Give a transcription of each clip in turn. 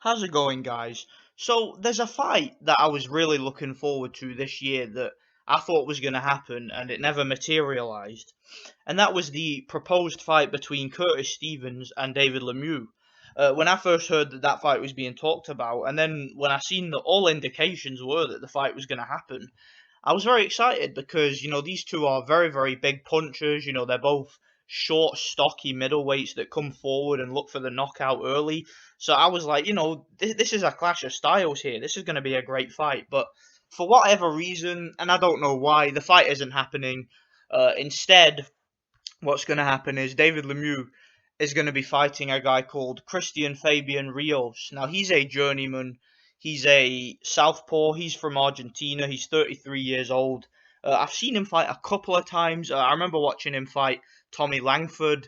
How's it going, guys? So, there's a fight that I was really looking forward to this year that I thought was going to happen and it never materialized. And that was the proposed fight between Curtis Stevens and David Lemieux. When I first heard that that fight was being talked about, and then when I seen that all indications were that the fight was going to happen, I was very excited because, these two are very, very big punchers. They're both short, stocky middleweights that come forward and look for the knockout early. So I was like, this is a clash of styles here. This is going to be a great fight. But for whatever reason, and I don't know why, the fight isn't happening. Instead, what's going to happen is David Lemieux is going to be fighting a guy called Cristian Fabian Rios. Now, he's a journeyman. He's a southpaw. He's from Argentina. He's 33 years old. I've seen him fight a couple of times. I remember watching him fight Tommy Langford.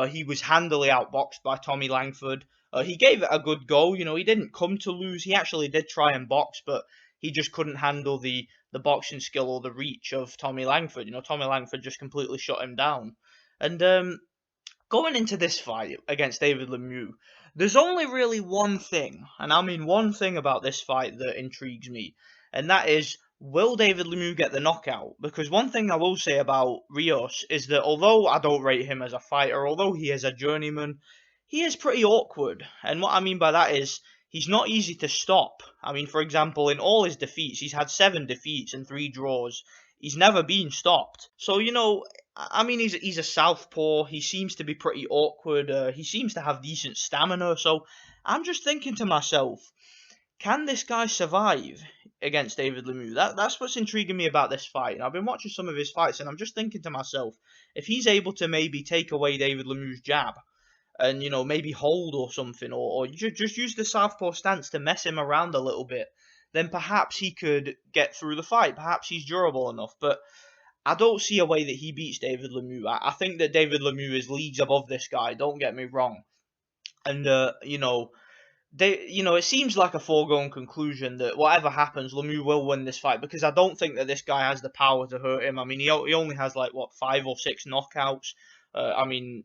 He was handily outboxed by Tommy Langford. He gave it a good go. He didn't come to lose. He actually did try and box, but he just couldn't handle the boxing skill or the reach of Tommy Langford. Tommy Langford just completely shut him down. And going into this fight against David Lemieux, there's only really one thing, and I mean one thing about this fight that intrigues me, and that is, will David Lemieux get the knockout? Because one thing I will say about Rios is that although I don't rate him as a fighter, although he is a journeyman, he is pretty awkward. And what I mean by that is, he's not easy to stop. I mean, for example, in all his defeats, he's had 7 defeats and 3 draws. He's never been stopped. So, I mean, he's a southpaw. He seems to be pretty awkward. He seems to have decent stamina. So I'm just thinking to myself, can this guy survive against David Lemieux? That's what's intriguing me about this fight. And I've been watching some of his fights, and I'm just thinking to myself, if he's able to maybe take away David Lemieux's jab, and maybe hold or something, or just use the southpaw stance to mess him around a little bit, then perhaps he could get through the fight. Perhaps he's durable enough, but I don't see a way that he beats David Lemieux. I think that David Lemieux is leagues above this guy. Don't get me wrong, and it seems like a foregone conclusion that whatever happens, Lemieux will win this fight because I don't think that this guy has the power to hurt him. I mean, he only has like 5 or 6 knockouts. I mean,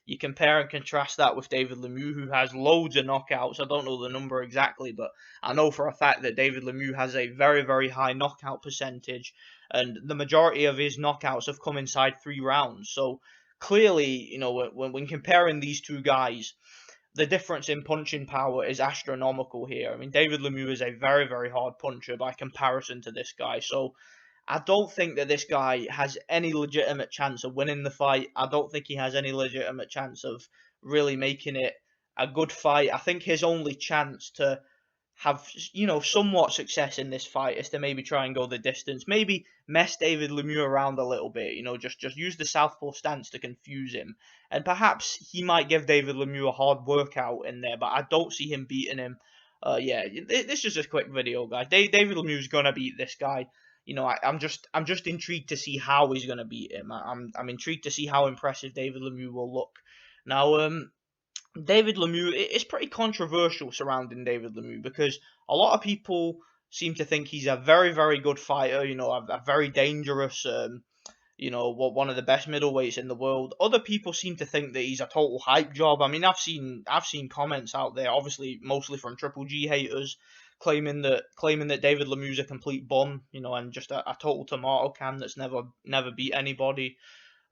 you compare and contrast that with David Lemieux, who has loads of knockouts. I don't know the number exactly, but I know for a fact that David Lemieux has a very, very high knockout percentage, and the majority of his knockouts have come inside 3 rounds. So clearly, when comparing these two guys, the difference in punching power is astronomical here. I mean, David Lemieux is a very, very hard puncher by comparison to this guy. So I don't think that this guy has any legitimate chance of winning the fight. I don't think he has any legitimate chance of really making it a good fight. I think his only chance to have, somewhat success in this fight is to maybe try and go the distance. Maybe mess David Lemieux around a little bit. Just use the southpaw stance to confuse him. And perhaps he might give David Lemieux a hard workout in there, but I don't see him beating him. Yeah, this is just a quick video, guys. David Lemieux's gonna beat this guy. I'm just intrigued to see how he's gonna beat him. I'm intrigued to see how impressive David Lemieux will look. Now, David Lemieux, it's pretty controversial surrounding David Lemieux because a lot of people seem to think he's a very, very good fighter. A very dangerous, one of the best middleweights in the world. Other people seem to think that he's a total hype job. I mean, I've seen comments out there, obviously mostly from Triple G haters, claiming that David Lemieux's a complete bum, and just a total tomato can that's never beat anybody.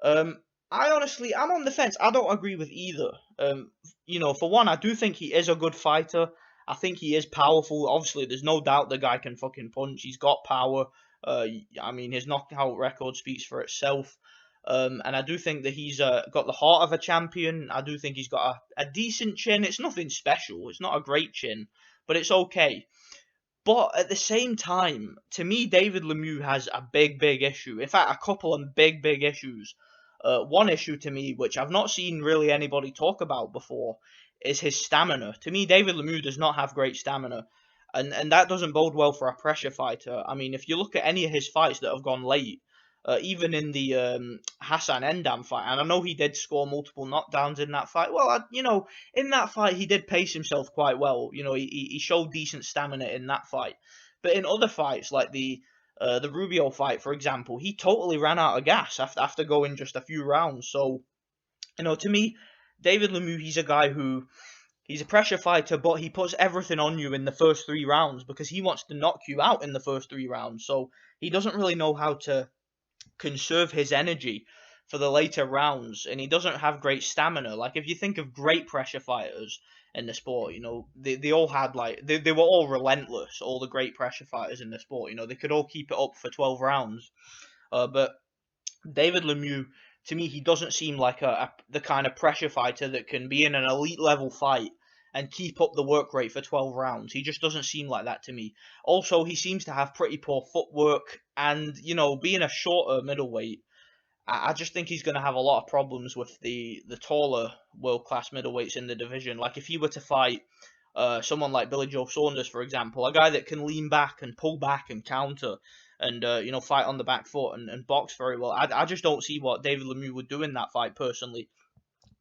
I'm on the fence. I don't agree with either. For one, I do think he is a good fighter. I think he is powerful. Obviously, there's no doubt the guy can fucking punch. He's got power. I mean, his knockout record speaks for itself. And I do think that he's got the heart of a champion. I do think he's got a decent chin. It's nothing special. It's not a great chin, but it's okay. But at the same time, to me, David Lemieux has a big, big issue. In fact, a couple of big, big issues. One issue to me, which I've not seen really anybody talk about before, is his stamina. To me, David Lemieux does not have great stamina. And that doesn't bode well for a pressure fighter. I mean, if you look at any of his fights that have gone late, even in the Hassan Endam fight, and I know he did score multiple knockdowns in that fight. Well, in that fight, he did pace himself quite well. He showed decent stamina in that fight. But in other fights, like the Rubio fight, for example, he totally ran out of gas after going just a few rounds. So, to me, David Lemieux, he's a guy who He's a pressure fighter, but he puts everything on you in the first 3 rounds because he wants to knock you out in the first 3 rounds. So he doesn't really know how to conserve his energy for the later rounds, and he doesn't have great stamina. Like, if you think of great pressure fighters in the sport, they all had, like, they were all relentless, all the great pressure fighters in the sport. They could all keep it up for 12 rounds. But David Lemieux, to me, he doesn't seem like the kind of pressure fighter that can be in an elite level fight and keep up the work rate for 12 rounds. He just doesn't seem like that to me. Also, he seems to have pretty poor footwork, and, being a shorter middleweight, I just think he's going to have a lot of problems with the taller world class middleweights in the division. Like, if he were to fight someone like Billy Joe Saunders, for example, a guy that can lean back and pull back and counter and fight on the back foot and box very well, I just don't see what David Lemieux would do in that fight personally.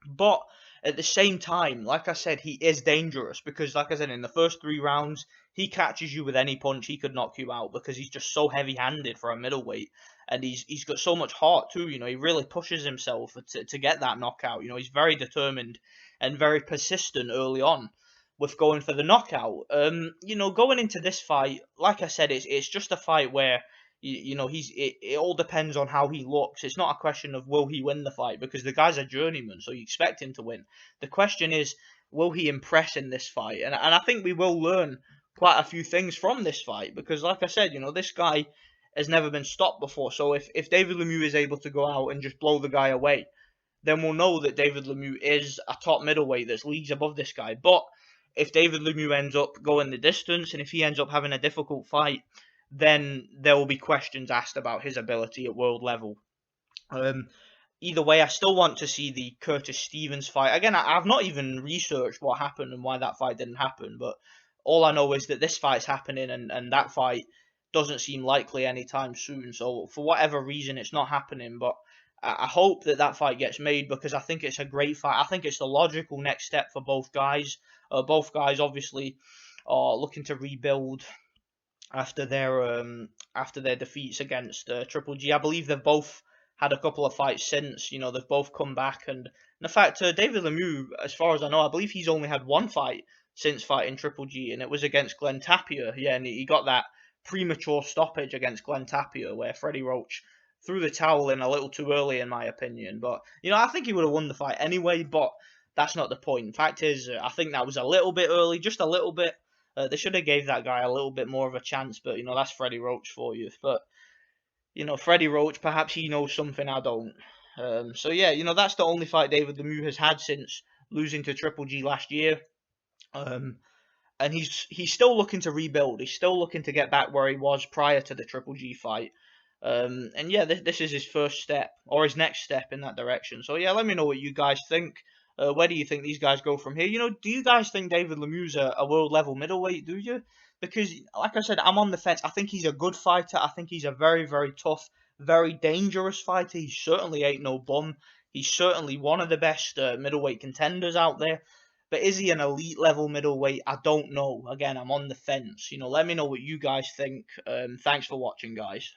But at the same time, like I said, he is dangerous because, like I said, in the first 3 rounds, he catches you with any punch, he could knock you out because he's just so heavy-handed for a middleweight, and he's got so much heart too. He really pushes himself to get that knockout. He's very determined and very persistent early on with going for the knockout. Going into this fight, like I said, it's just a fight where it all depends on how he looks. It's not a question of will he win the fight because the guy's a journeyman, so you expect him to win. The question is, will he impress in this fight? And I think we will learn quite a few things from this fight because, like I said, this guy has never been stopped before. So if David Lemieux is able to go out and just blow the guy away, then we'll know that David Lemieux is a top middleweight that's leagues above this guy. But if David Lemieux ends up going the distance and if he ends up having a difficult fight, then there will be questions asked about his ability at world level. Either way, I still want to see the Curtis Stevens fight. Again, I've not even researched what happened and why that fight didn't happen, but all I know is that this fight's happening and that fight doesn't seem likely anytime soon. So for whatever reason, it's not happening, but I hope that fight gets made because I think it's a great fight. I think it's the logical next step for both guys. Both guys obviously are looking to rebuild after their defeats against Triple G. I believe they've both had a couple of fights since. They've both come back, and in fact, David Lemieux, as far as I know, I believe he's only had one fight since fighting Triple G, and it was against Glenn Tapia. Yeah, and he got that premature stoppage against Glenn Tapia where Freddie Roach threw the towel in a little too early, in my opinion. But I think he would have won the fight anyway. But that's not the point. The fact is, I think that was a little bit early, just a little bit. They should have gave that guy a little bit more of a chance, but that's Freddie Roach for you. But Freddie Roach, perhaps he knows something I don't. So yeah, that's the only fight David Lemieux has had since losing to Triple G last year. And he's still looking to rebuild. He's still looking to get back where he was prior to the Triple G fight. And yeah, this is his first step or his next step in that direction. So yeah, let me know what you guys think. Where do you think these guys go from here? Do you guys think David Lemieux's a world level middleweight? Do you? Because, like I said, I'm on the fence. I think he's a good fighter. I think he's a very, very tough, very dangerous fighter. He certainly ain't no bum. He's certainly one of the best middleweight contenders out there. But is he an elite level middleweight? I don't know. Again, I'm on the fence. Let me know what you guys think. Thanks for watching, guys.